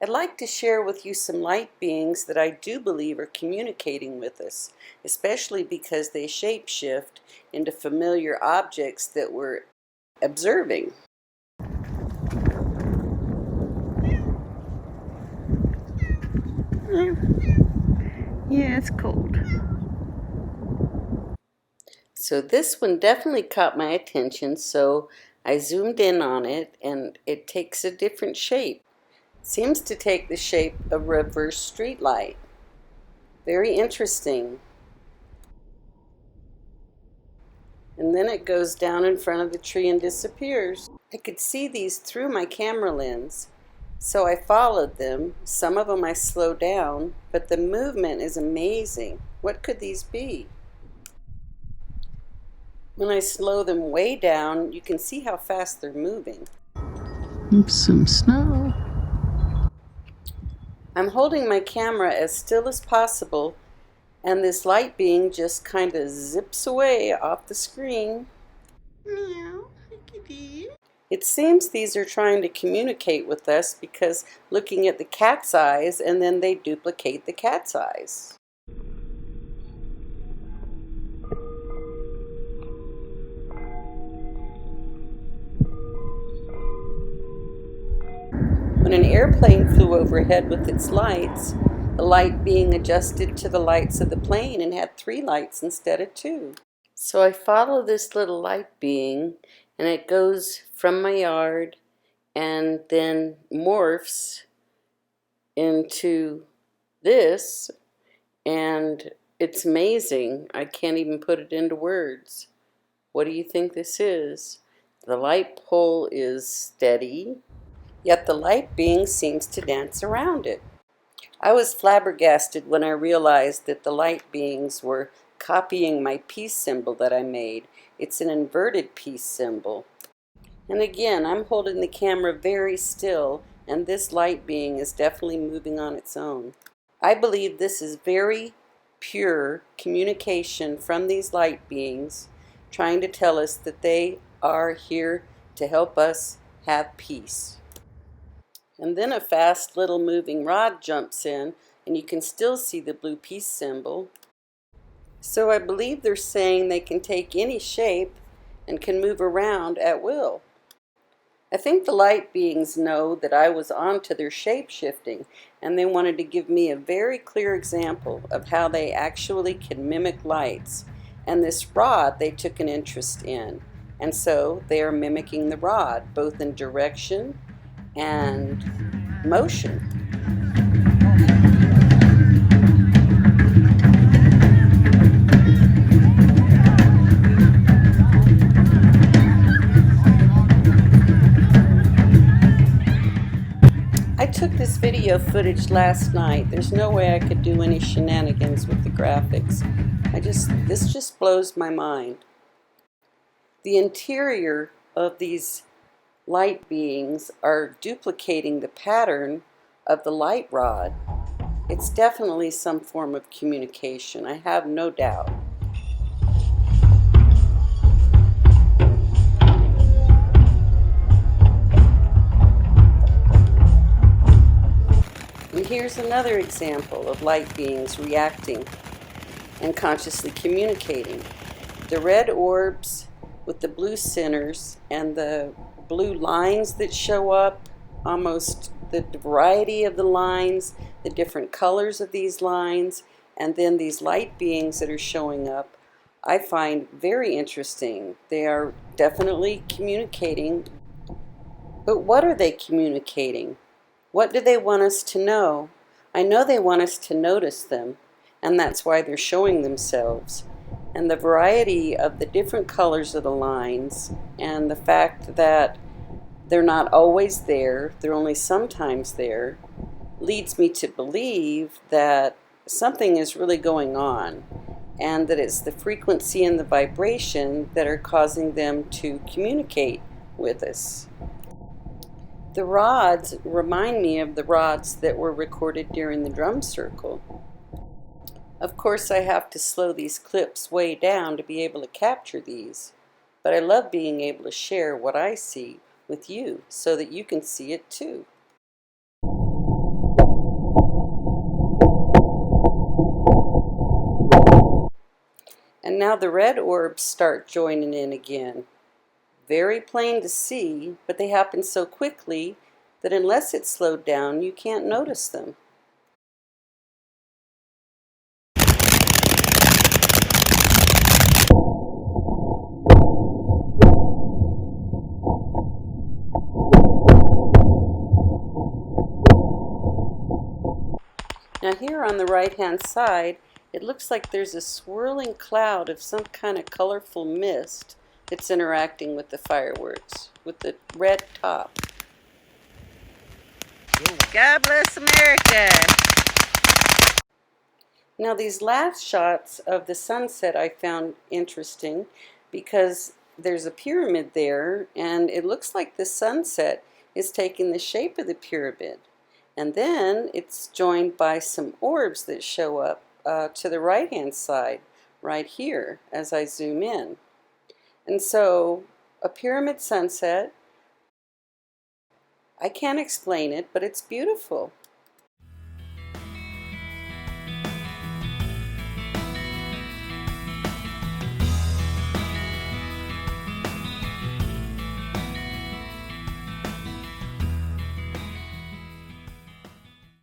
I'd like to share with you some light beings that I do believe are communicating with us, especially because they shapeshift into familiar objects that we're observing. Yeah, it's cold. So this one definitely caught my attention, so I zoomed in on it, and it takes a different shape. Seems to take the shape of a reverse street light. Very interesting. And then it goes down in front of the tree and disappears. I could see these through my camera lens, so I followed them. Some of them I slowed down, but the movement is amazing. What could these be? When I slow them way down, you can see how fast they're moving. Some snow. I'm holding my camera as still as possible, and this light being just kind of zips away off the screen. Meow, kitty. It seems these are trying to communicate with us because looking at the cat's eyes, and then they duplicate the cat's eyes. When an airplane flew overhead with its lights, the light being adjusted to the lights of the plane and had 3 lights instead of 2. So I follow this little light being, and it goes from my yard and then morphs into this, and it's amazing. I can't even put it into words. What do you think this is? The light pole is steady, yet the light being seems to dance around it. I was flabbergasted when I realized that the light beings were copying my peace symbol that I made. It's an inverted peace symbol. And again, I'm holding the camera very still, and this light being is definitely moving on its own. I believe this is very pure communication from these light beings, trying to tell us that they are here to help us have peace. And then a fast little moving rod jumps in, and you can still see the blue peace symbol. So I believe they're saying they can take any shape and can move around at will. I think the light beings know that I was onto their shape shifting, and they wanted to give me a very clear example of how they actually can mimic lights. And this rod they took an interest in, and so they are mimicking the rod, both in direction and motion. I took this video footage last night. There's no way I could do any shenanigans with the graphics. This just blows my mind. The interior of these light beings are duplicating the pattern of the light rod. It's definitely some form of communication, I have no doubt. And here's another example of light beings reacting and consciously communicating. The red orbs with the blue centers and the blue lines that show up, almost the variety of the lines, the different colors of these lines, and then these light beings that are showing up, I find very interesting. They are definitely communicating. But what are they communicating? What do they want us to know? I know they want us to notice them, and that's why they're showing themselves. And the variety of the different colors of the lines, and the fact that they're not always there, they're only sometimes there, leads me to believe that something is really going on, and that it's the frequency and the vibration that are causing them to communicate with us. The rods remind me of the rods that were recorded during the drum circle. Of course, I have to slow these clips way down to be able to capture these, but I love being able to share what I see with you so that you can see it too. And now the red orbs start joining in again. Very plain to see, but they happen so quickly that unless it's slowed down, you can't notice them. Now here on the right-hand side, it looks like there's a swirling cloud of some kind of colorful mist that's interacting with the fireworks, with the red top. God bless America. Now these last shots of the sunset I found interesting because there's a pyramid there and it looks like the sunset is taking the shape of the pyramid. And then it's joined by some orbs that show up to the right-hand side, right here, as I zoom in. And so, a pyramid sunset, I can't explain it, but it's beautiful.